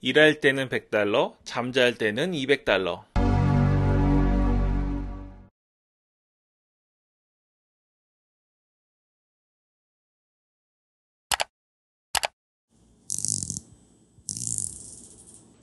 일할 때는 $100, 잠잘 때는 $200.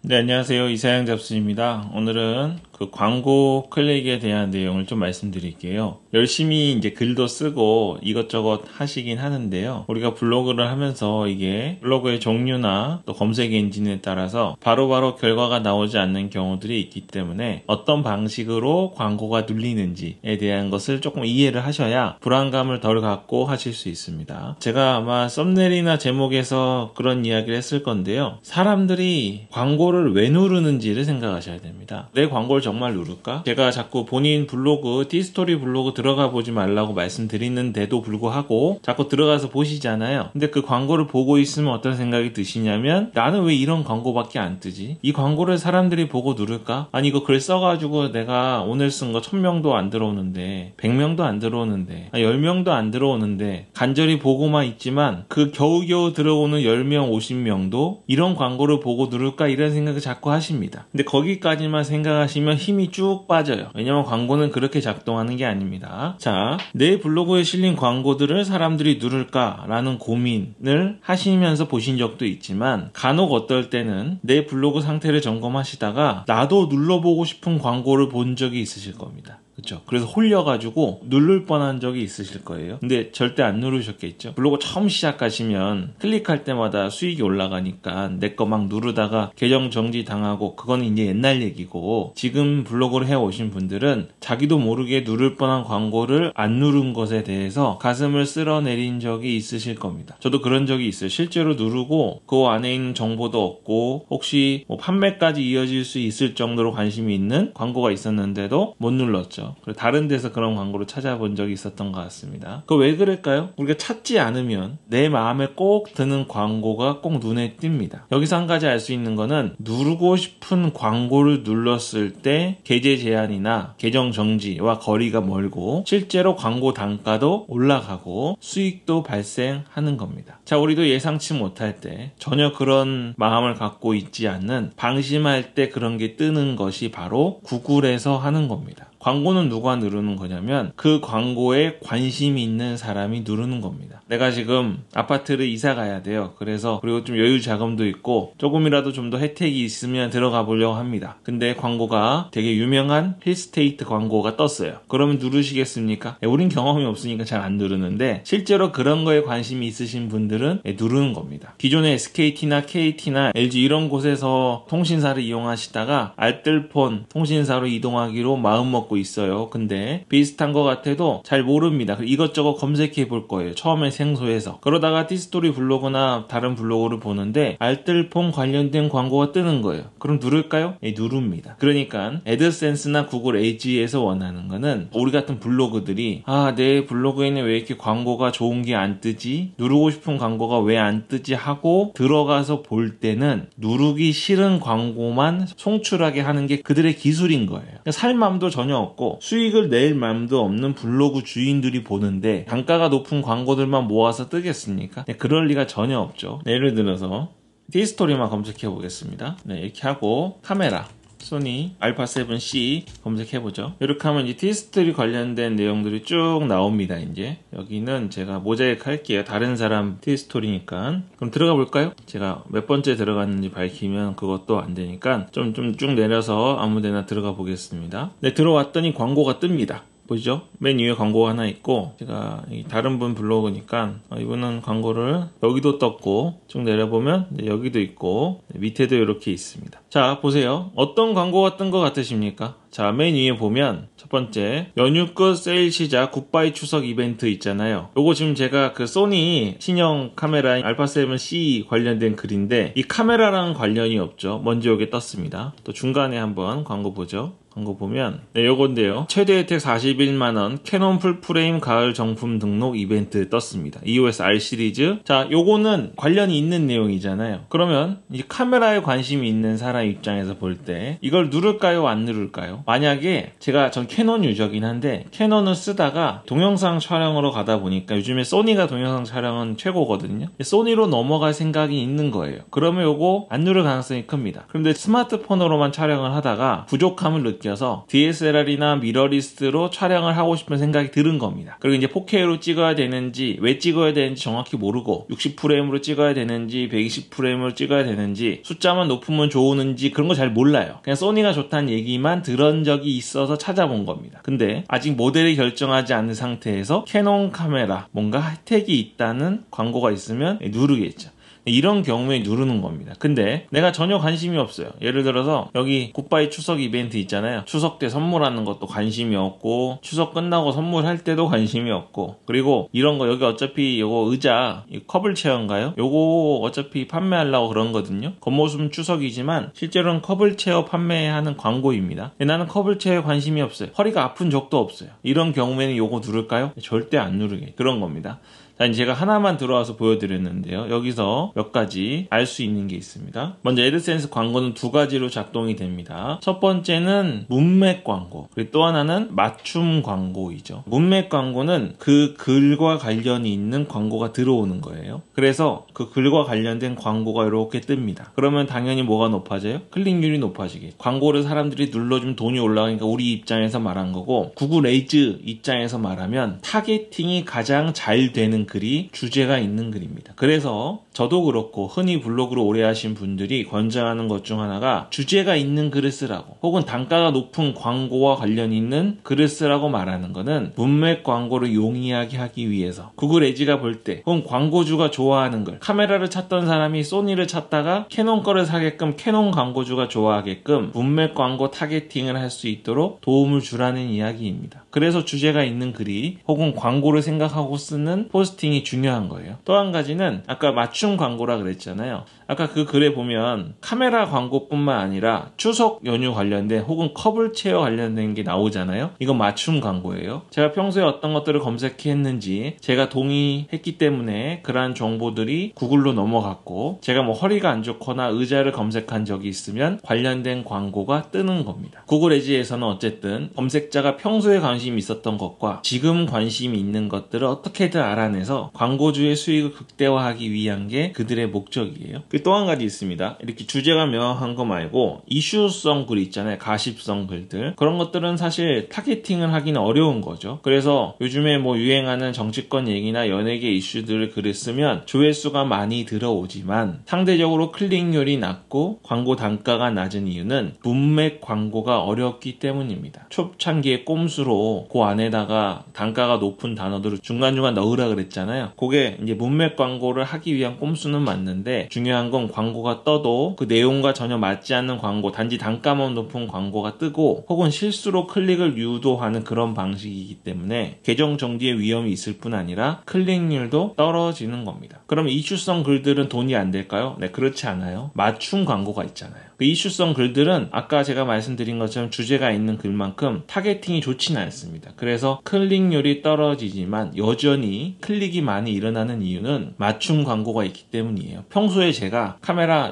네, 안녕하세요. 이사양 잡수입니다. 오늘은 그 광고 클릭에 대한 내용을 좀 말씀드릴게요. 열심히 이제 글도 쓰고 이것저것 하시긴 하는데요. 우리가 블로그를 하면서 이게 블로그의 종류나 또 검색 엔진에 따라서 바로바로 결과가 나오지 않는 경우들이 있기 때문에 어떤 방식으로 광고가 눌리는지에 대한 것을 조금 이해를 하셔야 불안감을 덜 갖고 하실 수 있습니다. 제가 아마 썸네일이나 제목에서 그런 이야기를 했을 건데요. 사람들이 광고를 왜 누르는지를 생각하셔야 됩니다. 내 광고를 정말 누를까? 제가 자꾸 본인 블로그, 티스토리 블로그 들어가 보지 말라고 말씀드리는데도 불구하고 자꾸 들어가서 보시잖아요. 근데 그 광고를 보고 있으면 어떤 생각이 드시냐면 나는 왜 이런 광고밖에 안 뜨지? 이 광고를 사람들이 보고 누를까? 아니 이거 글 써가지고 내가 오늘 쓴 거 1000명도 안 들어오는데 100명도 안 들어오는데 10명도 안 들어오는데 간절히 보고만 있지만 그 겨우겨우 들어오는 10명, 50명도 이런 광고를 보고 누를까? 이런 생각을 자꾸 하십니다. 근데 거기까지만 생각하시면 힘이 쭉 빠져요. 왜냐면 광고는 그렇게 작동하는 게 아닙니다. 자, 내 블로그에 실린 광고들을 사람들이 누를까라는 고민을 하시면서 보신 적도 있지만 간혹 어떨 때는 내 블로그 상태를 점검하시다가 나도 눌러보고 싶은 광고를 본 적이 있으실 겁니다. 그렇죠. 그래서 홀려가지고 누를 뻔한 적이 있으실 거예요. 근데 절대 안 누르셨겠죠. 블로그 처음 시작하시면 클릭할 때마다 수익이 올라가니까 내 거 막 누르다가 계정 정지 당하고 그거는 이제 옛날 얘기고 지금 블로그를 해오신 분들은 자기도 모르게 누를 뻔한 광고를 안 누른 것에 대해서 가슴을 쓸어내린 적이 있으실 겁니다. 저도 그런 적이 있어요. 실제로 누르고 그 안에 있는 정보도 없고 혹시 뭐 판매까지 이어질 수 있을 정도로 관심이 있는 광고가 있었는데도 못 눌렀죠. 그리고 다른 데서 그런 광고를 찾아본 적이 있었던 것 같습니다. 그거 왜 그럴까요? 우리가 찾지 않으면 내 마음에 꼭 드는 광고가 꼭 눈에 띕니다. 여기서 한 가지 알 수 있는 거는 누르고 싶은 광고를 눌렀을 때 게재 제한이나 계정 정지와 거리가 멀고 실제로 광고 단가도 올라가고 수익도 발생하는 겁니다. 자, 우리도 예상치 못할 때 전혀 그런 마음을 갖고 있지 않는 방심할 때 그런 게 뜨는 것이 바로 구글에서 하는 겁니다. 광고는 누가 누르는 거냐면 그 광고에 관심이 있는 사람이 누르는 겁니다. 내가 지금 아파트를 이사 가야 돼요. 그리고 좀 여유 자금도 있고 조금이라도 좀 더 혜택이 있으면 들어가 보려고 합니다. 근데 광고가 되게 유명한 힐스테이트 광고가 떴어요. 그러면 누르시겠습니까? 우린 경험이 없으니까 잘 안 누르는데 실제로 그런 거에 관심이 있으신 분들은 누르는 겁니다. 기존의 SKT나 KT나 LG 이런 곳에서 통신사를 이용하시다가 알뜰폰 통신사로 이동하기로 마음먹고 있어요. 근데 비슷한 것 같아도 잘 모릅니다. 이것저것 검색해 볼 거예요. 처음에 생소해서. 그러다가 티스토리 블로그나 다른 블로그를 보는데 알뜰폰 관련된 광고가 뜨는 거예요. 그럼 누를까요? 누릅니다. 그러니까 애드센스나 구글 에이지에서 원하는 거는 우리 같은 블로그들이 내 블로그에는 왜 이렇게 광고가 좋은 게 안 뜨지? 누르고 싶은 광고가 왜 안 뜨지? 하고 들어가서 볼 때는 누르기 싫은 광고만 송출하게 하는 게 그들의 기술인 거예요. 살 마음도 전혀 없고 수익을 낼 마음도 없는 블로그 주인들이 보는데 단가가 높은 광고들만 모아서 뜨겠습니까? 그럴 리가 전혀 없죠. 예를 들어서 티스토리만 검색해 보겠습니다. 이렇게 하고 카메라 소니 알파7C 검색해보죠. 이렇게 하면 이제 티스토리 관련된 내용들이 쭉 나옵니다. 이제 여기는 제가 모자이크 할게요. 다른 사람 티스토리니까. 그럼 들어가 볼까요? 제가 몇 번째 들어갔는지 밝히면 그것도 안 되니까 좀 쭉 내려서 아무데나 들어가 보겠습니다. 들어왔더니 광고가 뜹니다. 보시죠? 맨 위에 광고가 하나 있고 제가 다른 분 블로그니까 이분은 광고를 여기도 떴고 쭉 내려보면 여기도 있고 밑에도 이렇게 있습니다. 자, 보세요. 어떤 광고가 뜬 것 같으십니까? 자, 맨 위에 보면 첫 번째 연휴 끝 세일 시작 굿바이 추석 이벤트 있잖아요. 요거 지금 제가 그 소니 신형 카메라 알파7C 관련된 글인데 이 카메라랑 관련이 없죠. 먼저 요게 떴습니다. 또 중간에 한번 광고 보죠. 광고 보면 요건데요. 최대 혜택 41만원 캐논 풀프레임 가을 정품 등록 이벤트 떴습니다. EOS R 시리즈. 자, 요거는 관련이 있는 내용이잖아요. 그러면 이 카메라에 관심이 있는 사람 입장에서 볼 때 이걸 누를까요? 안 누를까요? 만약에 전 캐논 유저긴 한데 캐논을 쓰다가 동영상 촬영으로 가다 보니까 요즘에 소니가 동영상 촬영은 최고거든요. 소니로 넘어갈 생각이 있는 거예요. 그러면 요거 안 누를 가능성이 큽니다. 그런데 스마트폰으로만 촬영을 하다가 부족함을 느껴서 DSLR이나 미러리스로 촬영을 하고 싶은 생각이 들은 겁니다. 그리고 이제 4K로 찍어야 되는지 왜 찍어야 되는지 정확히 모르고 60프레임으로 찍어야 되는지 120프레임으로 찍어야 되는지 숫자만 높으면 좋으는지 그런 거 잘 몰라요. 그냥 소니가 좋다는 얘기만 들은 적이 있어서 찾아본 겁니다. 근데 아직 모델이 결정하지 않은 상태에서 캐논 카메라 뭔가 혜택이 있다는 광고가 있으면 누르겠죠. 이런 경우에 누르는 겁니다. 근데 내가 전혀 관심이 없어요. 예를 들어서 여기 굿바이 추석 이벤트 있잖아요. 추석 때 선물하는 것도 관심이 없고 추석 끝나고 선물할 때도 관심이 없고 그리고 이런 거 여기 어차피 요거 의자 컵을 체어인가요? 요거 어차피 판매하려고 그런 거거든요. 겉모습은 추석이지만 실제로는 컵을 체어 판매하는 광고입니다. 나는 컵을 체어에 관심이 없어요. 허리가 아픈 적도 없어요. 이런 경우에는 요거 누를까요? 절대 안 누르게 그런 겁니다. 자, 제가 하나만 들어와서 보여드렸는데요. 여기서 몇 가지 알 수 있는 게 있습니다. 먼저 애드센스 광고는 두 가지로 작동이 됩니다. 첫 번째는 문맥 광고, 그리고 또 하나는 맞춤 광고이죠. 문맥 광고는 그 글과 관련이 있는 광고가 들어오는 거예요. 그래서 그 글과 관련된 광고가 이렇게 뜹니다. 그러면 당연히 뭐가 높아져요? 클릭률이 높아지겠죠. 광고를 사람들이 눌러주면 돈이 올라가니까 우리 입장에서 말한 거고, 구글 에이즈 입장에서 말하면 타겟팅이 가장 잘 되는 글이 주제가 있는 글입니다. 그래서 저도 그렇고 흔히 블로그를 오래 하신 분들이 권장하는 것 중 하나가 주제가 있는 글을 쓰라고, 혹은 단가가 높은 광고와 관련 있는 글을 쓰라고 말하는 거는 문맥 광고를 용이하게 하기 위해서 구글 에이지가 볼 때, 혹은 광고주가 좋아하는 글, 카메라를 찾던 사람이 소니를 찾다가 캐논 거를 사게끔 캐논 광고주가 좋아하게끔 문맥 광고 타겟팅을 할 수 있도록 도움을 주라는 이야기입니다. 그래서 주제가 있는 글이 혹은 광고를 생각하고 쓰는 포스팅이 중요한 거예요. 또 한 가지는 아까 맞춤 광고라 그랬잖아요. 아까 그 글에 보면 카메라 광고뿐만 아니라 추석 연휴 관련된 혹은 컵을 체어 관련된 게 나오잖아요. 이건 맞춤 광고예요. 제가 평소에 어떤 것들을 검색했는지 제가 동의했기 때문에 그러한 정보들이 구글로 넘어갔고, 제가 뭐 허리가 안 좋거나 의자를 검색한 적이 있으면 관련된 광고가 뜨는 겁니다. 구글 에이지에서는 어쨌든 검색자가 평소에 관심이 있었던 것과 지금 관심이 있는 것들을 어떻게든 알아내서 광고주의 수익을 극대화하기 위한 게 그들의 목적이에요. 또 한 가지 있습니다. 이렇게 주제가 명확한 거 말고 이슈성 글 있잖아요. 가십성 글들. 그런 것들은 사실 타겟팅을 하기는 어려운 거죠. 그래서 요즘에 뭐 유행하는 정치권 얘기나 연예계 이슈들을 글을 쓰면 조회수가 많이 들어오지만 상대적으로 클릭률이 낮고 광고 단가가 낮은 이유는 문맥 광고가 어렵기 때문입니다. 초창기에 꼼수로 그 안에다가 단가가 높은 단어들을 중간중간 넣으라 그랬잖아요. 그게 이제 문맥 광고를 하기 위한 꼼수는 맞는데, 중요한 건 광고가 떠도 그 내용과 전혀 맞지 않는 광고, 단지 단가만 높은 광고가 뜨고 혹은 실수로 클릭을 유도하는 그런 방식이기 때문에 계정 정지의 위험이 있을 뿐 아니라 클릭률도 떨어지는 겁니다. 그럼 이슈성 글들은 돈이 안 될까요? 네, 그렇지 않아요. 맞춤 광고가 있잖아요. 그 이슈성 글들은 아까 제가 말씀드린 것처럼 주제가 있는 글만큼 타겟팅이 좋지는 않습니다. 그래서 클릭률이 떨어지지만 여전히 클릭이 많이 일어나는 이유는 맞춤 광고가 있기 때문이에요. 평소에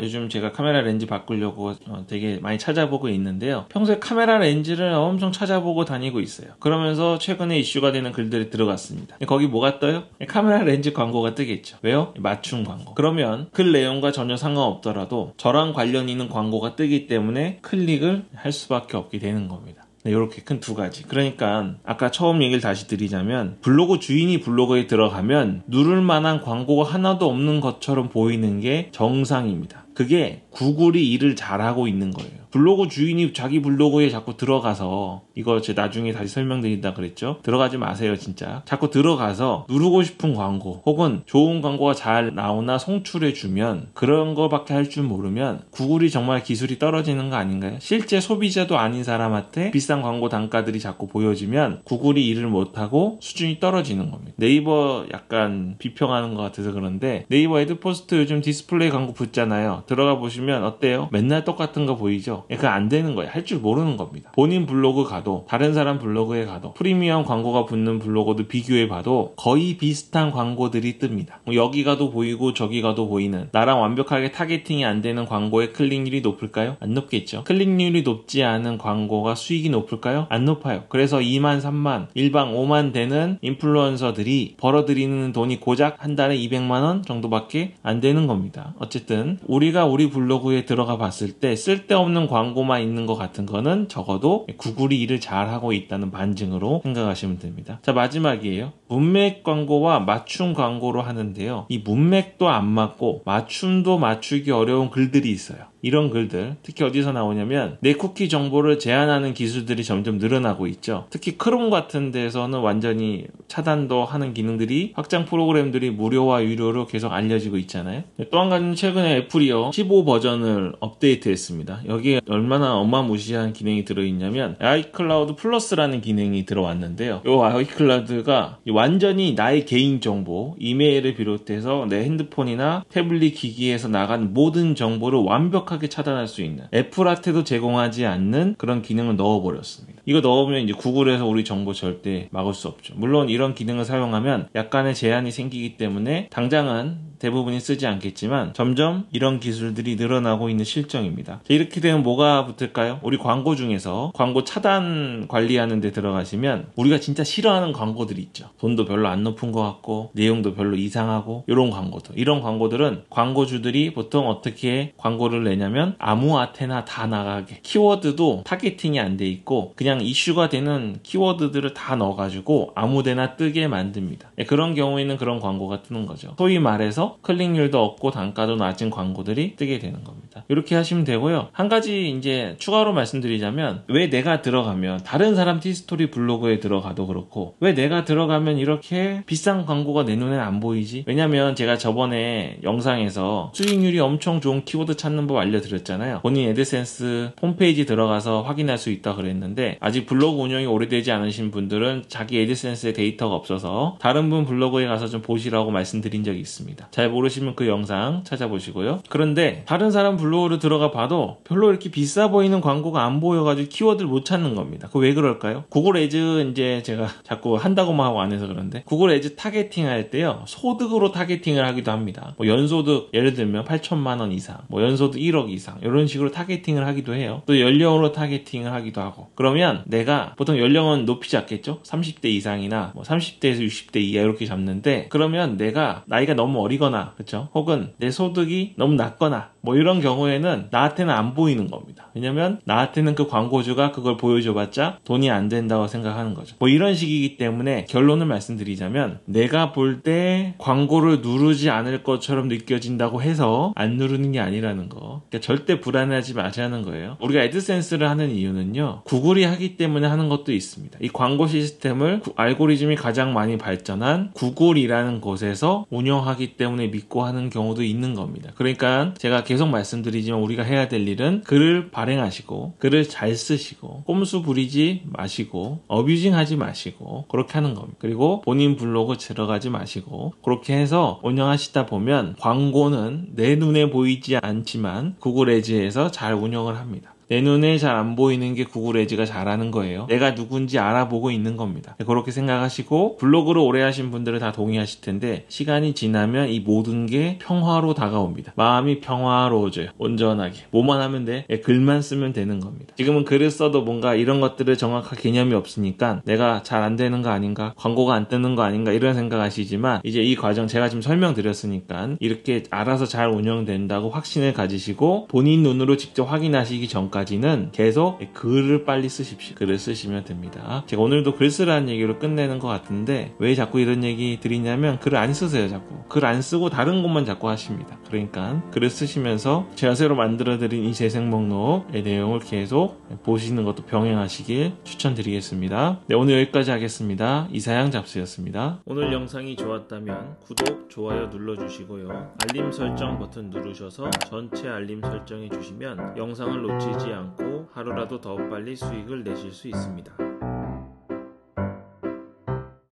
요즘 제가 카메라 렌즈 바꾸려고 되게 많이 찾아보고 있는데요. 평소에 카메라 렌즈를 엄청 찾아보고 다니고 있어요. 그러면서 최근에 이슈가 되는 글들이 들어갔습니다. 거기 뭐가 떠요? 카메라 렌즈 광고가 뜨겠죠. 왜요? 맞춤 광고. 그러면 글 내용과 전혀 상관없더라도 저랑 관련 있는 광고가 뜨기 때문에 클릭을 할 수밖에 없게 되는 겁니다. 네, 이렇게 큰 두 가지. 그러니까 아까 처음 얘기를 다시 드리자면, 블로그 주인이 블로그에 들어가면 누를 만한 광고가 하나도 없는 것처럼 보이는 게 정상입니다. 그게 구글이 일을 잘하고 있는 거예요. 블로그 주인이 자기 블로그에 자꾸 들어가서, 이거 제가 나중에 다시 설명드린다 그랬죠? 들어가지 마세요 진짜. 자꾸 들어가서 누르고 싶은 광고 혹은 좋은 광고가 잘 나오나 송출해주면, 그런 거밖에 할 줄 모르면 구글이 정말 기술이 떨어지는 거 아닌가요? 실제 소비자도 아닌 사람한테 비싼 광고 단가들이 자꾸 보여지면 구글이 일을 못하고 수준이 떨어지는 겁니다. 네이버 약간 비평하는 것 같아서 그런데, 네이버 애드포스트 요즘 디스플레이 광고 붙잖아요. 들어가 보시면 어때요? 맨날 똑같은 거 보이죠? 없어요. 그거 안 되는 거예요. 할 줄 모르는 겁니다. 본인 블로그 가도 다른 사람 블로그에 가도 프리미엄 광고가 붙는 블로거도 비교해 봐도 거의 비슷한 광고들이 뜹니다. 여기 가도 보이고 저기 가도 보이는, 나랑 완벽하게 타겟팅이 안 되는 광고의 클릭률이 높을까요? 안 높겠죠. 클릭률이 높지 않은 광고가 수익이 높을까요? 안 높아요. 그래서 2만, 3만, 1방 5만 되는 인플루언서들이 벌어들이는 돈이 고작 한 달에 200만원 정도밖에 안 되는 겁니다. 어쨌든 우리가 우리 블로그에 들어가 봤을 때 쓸데없는 광고만 있는 것 같은 거는 적어도 구글이 일을 잘하고 있다는 반증으로 생각하시면 됩니다. 자, 마지막이에요. 문맥 광고와 맞춤 광고로 하는데요. 이 문맥도 안 맞고 맞춤도 맞추기 어려운 글들이 있어요. 이런 글들 특히 어디서 나오냐면 내 쿠키 정보를 제한하는 기술들이 점점 늘어나고 있죠. 특히 크롬 같은 데서는 완전히 차단도 하는 기능들이, 확장 프로그램들이 무료와 유료로 계속 알려지고 있잖아요. 또 한 가지는 최근에 애플이요 15 버전을 업데이트했습니다. 여기에 얼마나 어마무시한 기능이 들어있냐면 아이클라우드 플러스라는 기능이 들어왔는데요. 이 아이클라우드가 완전히 나의 개인정보, 이메일을 비롯해서 내 핸드폰이나 태블릿 기기에서 나간 모든 정보를 완벽하게 차단할 수 있는, 애플한테도 제공하지 않는 그런 기능을 넣어버렸습니다. 이거 넣으면 이제 구글에서 우리 정보 절대 막을 수 없죠. 물론 이런 기능을 사용하면 약간의 제한이 생기기 때문에 당장은 대부분이 쓰지 않겠지만 점점 이런 기술들이 늘어나고 있는 실정입니다. 자, 이렇게 되면 뭐가 붙을까요? 우리 광고 중에서 광고 차단 관리하는 데 들어가시면 우리가 진짜 싫어하는 광고들이 있죠. 돈도 별로 안 높은 것 같고 내용도 별로 이상하고 이런 광고들. 이런 광고들은 광고주들이 보통 어떻게 광고를 내냐면 아무한테나 다 나가게, 키워드도 타겟팅이 안 돼 있고 그냥 이슈가 되는 키워드들을 다 넣어가지고 아무데나 뜨게 만듭니다. 그런 경우에는 그런 광고가 뜨는 거죠. 소위 말해서 클릭률도 없고 단가도 낮은 광고들이 뜨게 되는 겁니다. 이렇게 하시면 되고요. 한 가지 이제 추가로 말씀드리자면, 왜 내가 들어가면 다른 사람 티스토리 블로그에 들어가도 그렇고 왜 내가 들어가면 이렇게 비싼 광고가 내 눈에 안 보이지? 왜냐면 제가 저번에 영상에서 수익률이 엄청 좋은 키워드 찾는 법 알려드렸잖아요. 본인 애드센스 홈페이지 들어가서 확인할 수 있다 그랬는데, 아직 블로그 운영이 오래되지 않으신 분들은 자기 애드센스에 데이터가 없어서 다른 분 블로그에 가서 좀 보시라고 말씀드린 적이 있습니다. 잘 모르시면 그 영상 찾아보시고요. 그런데 다른 사람 블로그로 들어가 봐도 별로 이렇게 비싸 보이는 광고가 안 보여가지고 키워드를 못 찾는 겁니다. 그거 왜 그럴까요? 구글 애즈, 이제 제가 자꾸 한다고만 하고 안 해서 그런데, 구글 애즈 타겟팅 할 때요 소득으로 타겟팅을 하기도 합니다. 뭐 연소득 예를 들면 8천만 원 이상, 뭐 연소득 1억 이상 이런 식으로 타겟팅을 하기도 해요. 또 연령으로 타겟팅을 하기도 하고. 그러면 내가 보통 연령은 높이 잡겠죠? 30대 이상이나 뭐 30대에서 60대 이하 이렇게 잡는데, 그러면 내가 나이가 너무 어리거나, 그렇죠? 혹은 내 소득이 너무 낮거나 뭐 이런 경우에는 나한테는 안 보이는 겁니다. 왜냐면 나한테는 그 광고주가 그걸 보여줘봤자 돈이 안 된다고 생각하는 거죠. 뭐 이런 식이기 때문에 결론을 말씀드리자면, 내가 볼 때 광고를 누르지 않을 것처럼 느껴진다고 해서 안 누르는 게 아니라는 거. 그러니까 절대 불안해하지 마시라는 거예요. 우리가 애드센스를 하는 이유는요, 구글이 하기 때문에 하는 것도 있습니다. 이 광고 시스템을 알고리즘이 가장 많이 발전한 구글이라는 곳에서 운영하기 때문에 믿고 하는 경우도 있는 겁니다. 그러니까 제가 계속 말씀드리지만 우리가 해야 될 일은 글을 발행하시고 글을 잘 쓰시고 꼼수 부리지 마시고 어뷰징 하지 마시고 그렇게 하는 겁니다. 그리고 본인 블로그 들어가지 마시고 그렇게 해서 운영하시다 보면 광고는 내 눈에 보이지 않지만 구글 애즈에서 잘 운영을 합니다. 내 눈에 잘 안 보이는 게 구글 애즈가 잘하는 거예요. 내가 누군지 알아보고 있는 겁니다. 그렇게 생각하시고, 블로그를 오래 하신 분들은 다 동의하실 텐데 시간이 지나면 이 모든 게 평화로 다가옵니다. 마음이 평화로워져요. 온전하게. 뭐만 하면 돼? 글만 쓰면 되는 겁니다. 지금은 글을 써도 뭔가 이런 것들을 정확한 개념이 없으니까 내가 잘 안 되는 거 아닌가? 광고가 안 뜨는 거 아닌가? 이런 생각하시지만, 이제 이 과정 제가 지금 설명드렸으니까 이렇게 알아서 잘 운영된다고 확신을 가지시고 본인 눈으로 직접 확인하시기 전까지 까지는 계속 글을 빨리 쓰십시오. 글을 쓰시면 됩니다. 제가 오늘도 글 쓰라는 얘기로 끝내는 것 같은데 왜 자꾸 이런 얘기 드리냐면, 글을 안 쓰세요. 자꾸 글 안 쓰고 다른 것만 자꾸 하십니다. 그러니까 글을 쓰시면서 제가 새로 만들어드린 이 재생 목록의 내용을 계속 보시는 것도 병행하시길 추천드리겠습니다. 네, 오늘 여기까지 하겠습니다. 이사양 잡스였습니다. 오늘 영상이 좋았다면 구독, 좋아요 눌러주시고요. 알림 설정 버튼 누르셔서 전체 알림 설정해 주시면 영상을 놓치지 않고 하루라도 더 빨리 수익을 내실 수 있습니다.